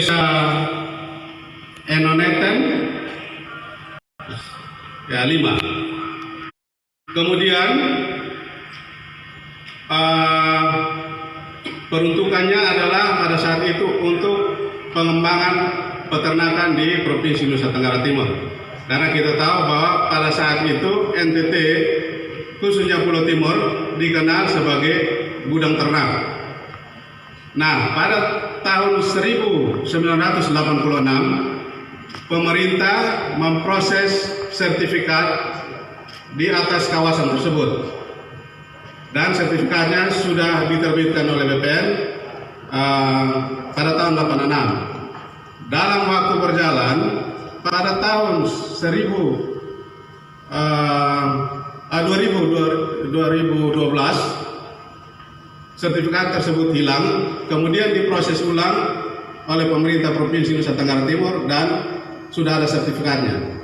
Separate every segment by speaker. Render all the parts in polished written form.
Speaker 1: desa Enoneten ya 5. Kemudian peruntukannya adalah pada saat itu untuk pengembangan peternakan di Provinsi Nusa Tenggara Timur. Karena kita tahu bahwa pada saat itu NTT khususnya Pulau Timur dikenal sebagai gudang ternak. Nah, pada tahun 1986 pemerintah memproses sertifikat di atas kawasan tersebut. Dan sertifikatnya sudah diterbitkan oleh BPN pada tahun 86. Dalam waktu berjalan pada tahun 2012 sertifikat tersebut hilang, kemudian diproses ulang oleh pemerintah Provinsi Nusa Tenggara Timur dan sudah ada sertifikatnya.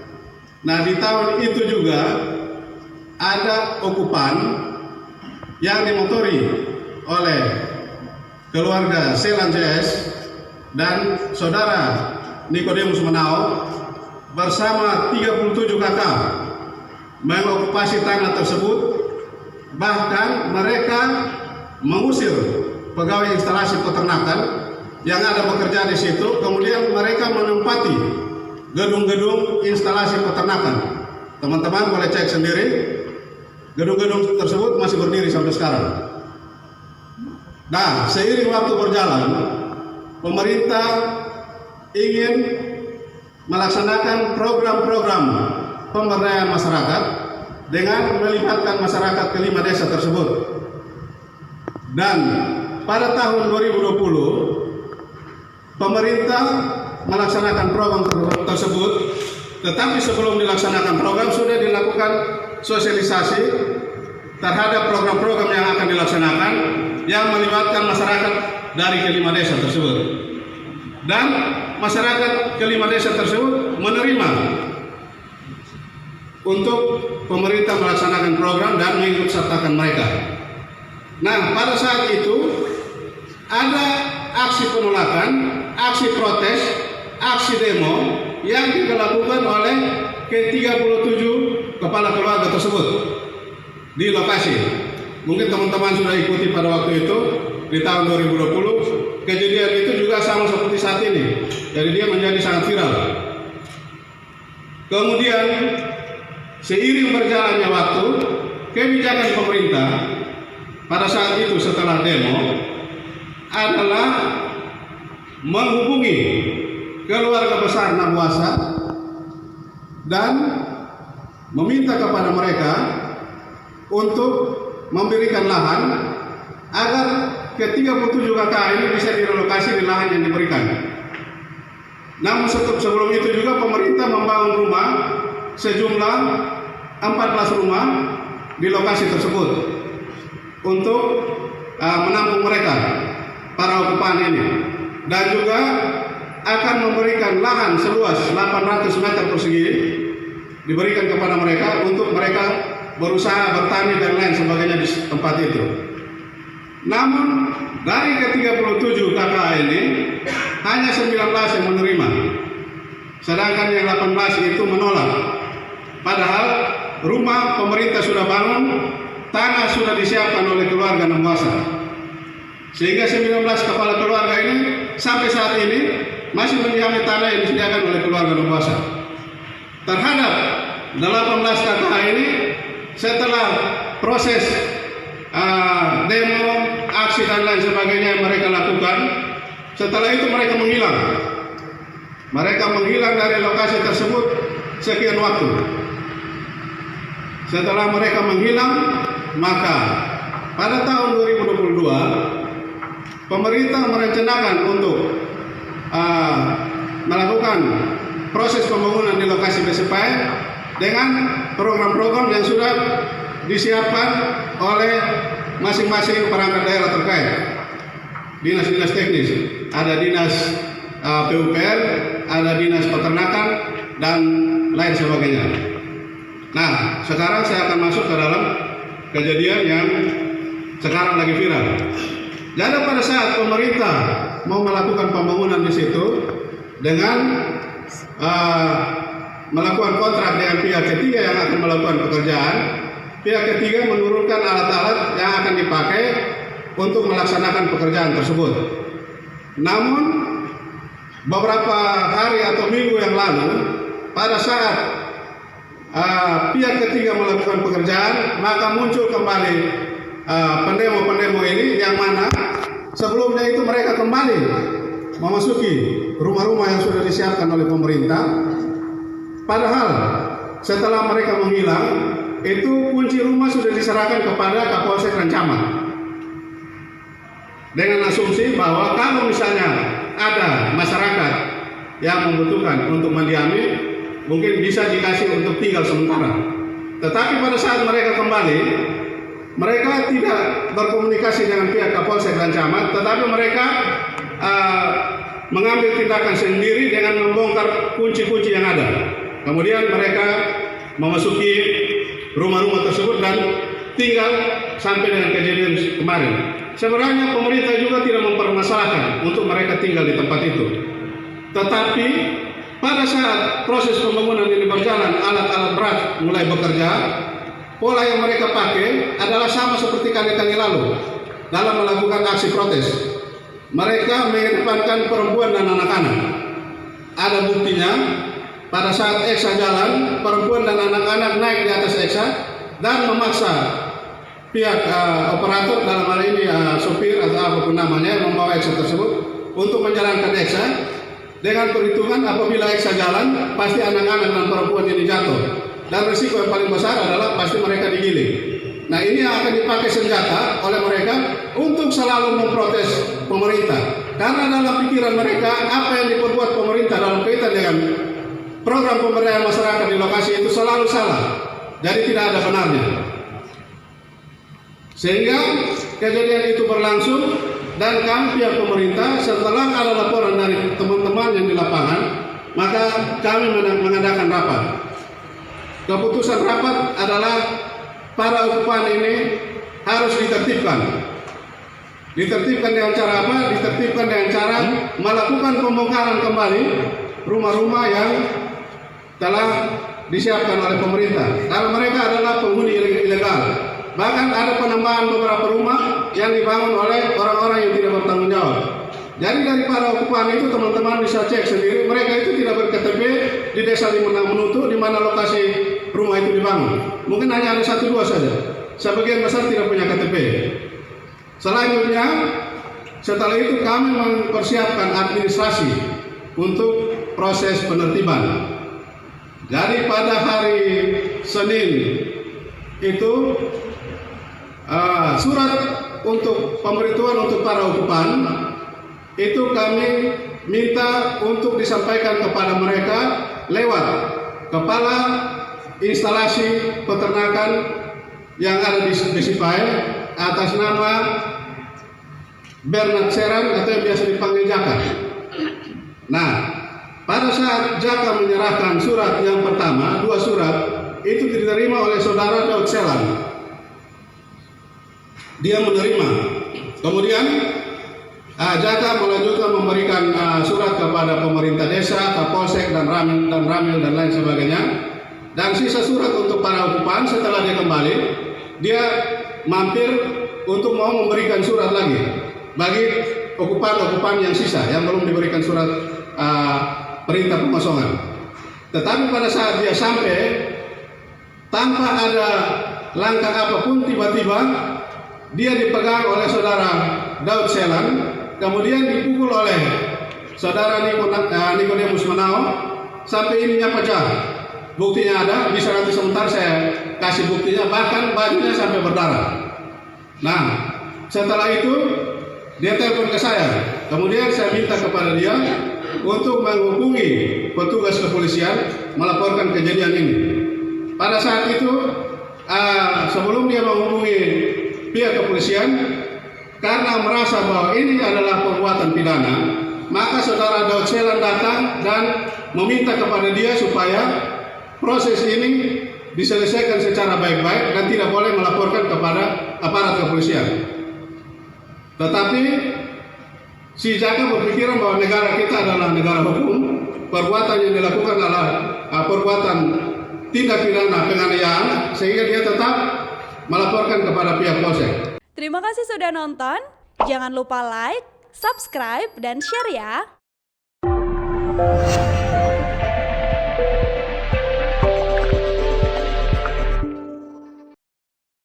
Speaker 1: Nah, di tahun itu juga ada okupan yang dimotori oleh keluarga Selan CS dan saudara Nikodemus Menao bersama 37 kakak mengokupasi tanah tersebut. Bahkan mereka mengusir pegawai instalasi peternakan yang ada bekerja di situ, kemudian mereka menempati gedung-gedung instalasi peternakan. Teman-teman boleh cek sendiri, gedung-gedung tersebut masih berdiri sampai sekarang. Nah, seiring waktu berjalan, pemerintah ingin melaksanakan program-program pemberdayaan masyarakat dengan melibatkan masyarakat ke 5 desa tersebut. Dan pada tahun 2020 pemerintah melaksanakan program tersebut, tetapi sebelum dilaksanakan program sudah dilakukan sosialisasi terhadap program-program yang akan dilaksanakan yang melibatkan masyarakat dari ke 5 desa tersebut. Dan masyarakat ke 5 desa tersebut menerima untuk pemerintah melaksanakan program dan mengikut sertakan mereka. Nah, pada saat itu ada aksi penolakan, aksi protes, aksi demo yang dilakukan oleh ke-37 kepala keluarga tersebut di lokasi. Mungkin teman-teman sudah ikuti pada waktu itu di tahun 2020. Kejadian itu juga sama seperti saat ini. Jadi dia menjadi sangat viral. Kemudian seiring berjalannya waktu, kebijakan pemerintah pada saat itu setelah demo adalah menghubungi keluarga besar Nabuasa dan meminta kepada mereka untuk memberikan lahan agar ke-37 kakak ini bisa direlokasi di lahan yang diberikan. Namun sebelum itu juga pemerintah membangun rumah sejumlah 14 rumah di lokasi tersebut untuk menampung mereka, para okupan ini, dan juga akan memberikan lahan seluas 800 meter persegi diberikan kepada mereka untuk mereka berusaha bertani dan lain sebagainya di tempat itu. Namun dari ke-37 kakak ini hanya 19 yang menerima, sedangkan yang 18 itu menolak. Padahal rumah pemerintah sudah bangun, tanah sudah disiapkan oleh keluarga Nabuasa. Sehingga 19 kepala keluarga ini sampai saat ini masih mendiami tanah yang disediakan oleh keluarga Nabuasa. Terhadap 18 kakak ini, setelah proses demo, aksi dan lain sebagainya yang mereka lakukan, setelah itu mereka menghilang. Mereka menghilang dari lokasi tersebut sekian waktu. Setelah mereka menghilang, maka pada tahun 2022 pemerintah merencanakan untuk melakukan proses pembangunan di lokasi BSPAE dengan program-program yang sudah disiapkan oleh masing-masing perangkat daerah terkait, dinas-dinas teknis, ada dinas PUPR, ada dinas peternakan dan lain sebagainya. Nah, sekarang saya akan masuk ke dalam kejadian yang sekarang lagi viral. Jadi pada saat pemerintah mau melakukan pembangunan di situ dengan melakukan kontrak dengan pihak ketiga yang akan melakukan pekerjaan. Pihak ketiga menurunkan alat-alat yang akan dipakai untuk melaksanakan pekerjaan tersebut. Namun beberapa hari atau minggu yang lalu, pada saat pihak ketiga melakukan pekerjaan, maka muncul kembali pendemo-pendemo ini, yang mana sebelumnya itu mereka kembali memasuki rumah-rumah yang sudah disiapkan oleh pemerintah. Padahal setelah mereka menghilang, itu kunci rumah sudah diserahkan kepada Kapolsek dan Camat, dengan asumsi bahwa kalau misalnya ada masyarakat yang membutuhkan untuk mendiami, mungkin bisa dikasih untuk tinggal sementara. Tetapi pada saat mereka kembali, mereka tidak berkomunikasi dengan pihak Kapolsek dan Camat, tetapi mereka mengambil tindakan sendiri dengan membongkar kunci-kunci yang ada. Kemudian mereka memasuki rumah-rumah tersebut dan tinggal sampai dengan kejadian kemarin. Sebenarnya pemerintah juga tidak mempermasalahkan untuk mereka tinggal di tempat itu. Tetapi pada saat proses pembangunan ini berjalan, alat-alat berat mulai bekerja, pola yang mereka pakai adalah sama seperti kali-kali lalu dalam melakukan aksi protes. Mereka mengedepankan perempuan dan anak-anak. Ada buktinya, pada saat Eksa jalan, perempuan dan anak-anak naik di atas Eksa dan memaksa pihak operator, dalam hal ini sopir atau apapun namanya yang membawa Eksa tersebut, untuk menjalankan Eksa dengan perhitungan apabila Eksa jalan, pasti anak-anak dan perempuan ini jatuh, dan risiko yang paling besar adalah pasti mereka digiling. Nah, ini yang akan dipakai senjata oleh mereka untuk selalu memprotes pemerintah, karena dalam pikiran mereka apa yang diperbuat pemerintah dalam kaitan dengan program pemberdayaan masyarakat di lokasi itu selalu salah, jadi tidak ada benarnya. Sehingga kejadian itu berlangsung, dan kami pihak pemerintah setelah ada laporan dari teman-teman yang di lapangan, maka kami mengadakan rapat. Keputusan rapat adalah para okupan ini harus ditertibkan. Ditertibkan dengan cara apa? Ditertibkan dengan cara melakukan pembongkaran kembali rumah-rumah yang telah disiapkan oleh pemerintah, karena mereka adalah penghuni ilegal. Bahkan ada penambahan beberapa rumah yang dibangun oleh orang-orang yang tidak bertanggung jawab. Jadi dari para okupan itu, teman-teman bisa cek sendiri, mereka itu tidak berKTP di desa Menutu di mana lokasi rumah itu dibangun. Mungkin hanya ada 1-2 saja. Sebagian besar tidak punya KTP. Selanjutnya, setelah itu kami mempersiapkan administrasi untuk proses penertiban. Jadi pada hari Senin itu surat untuk pemberitahuan untuk para okupan itu kami minta untuk disampaikan kepada mereka lewat kepala instalasi peternakan yang ada di Sipai atas nama Bernard Seran atau yang biasa dipanggil Jaka. Nah, pada saat Jaka menyerahkan surat yang pertama, 2 surat itu diterima oleh saudara Daud Selan. Dia menerima. Kemudian Jaka melanjutkan memberikan surat kepada pemerintah desa, Kapolsek dan Ramil dan lain sebagainya. Dan sisa surat untuk para okupan, setelah dia kembali, dia mampir untuk mau memberikan surat lagi bagi okupan yang sisa yang belum diberikan surat perintah pengosongan. Tetapi pada saat dia sampai, tanpa ada langkah apapun, tiba-tiba dia dipegang oleh saudara Daud Selan, kemudian dipukul oleh saudara Nikodemus Menao sampai ininya pecah. Buktinya ada, bisa nanti sebentar saya kasih buktinya, bahkan bajunya sampai berdarah. Nah, setelah itu dia telepon ke saya, kemudian saya minta kepada dia untuk menghubungi petugas kepolisian melaporkan kejadian ini. Pada saat itu, sebelum dia menghubungi pihak kepolisian, karena merasa bahwa ini adalah perbuatan pidana, maka saudara Daud Selan datang dan meminta kepada dia supaya proses ini diselesaikan secara baik-baik dan tidak boleh melaporkan kepada aparat kepolisian. Tetapi Si Jaka berpikiran bahwa negara kita adalah negara hukum, perbuatan yang dilakukan adalah perbuatan tindak pidana penganiayaan, sehingga dia tetap melaporkan kepada pihak polsek.
Speaker 2: Terima kasih sudah nonton. Jangan lupa like, subscribe, dan share ya.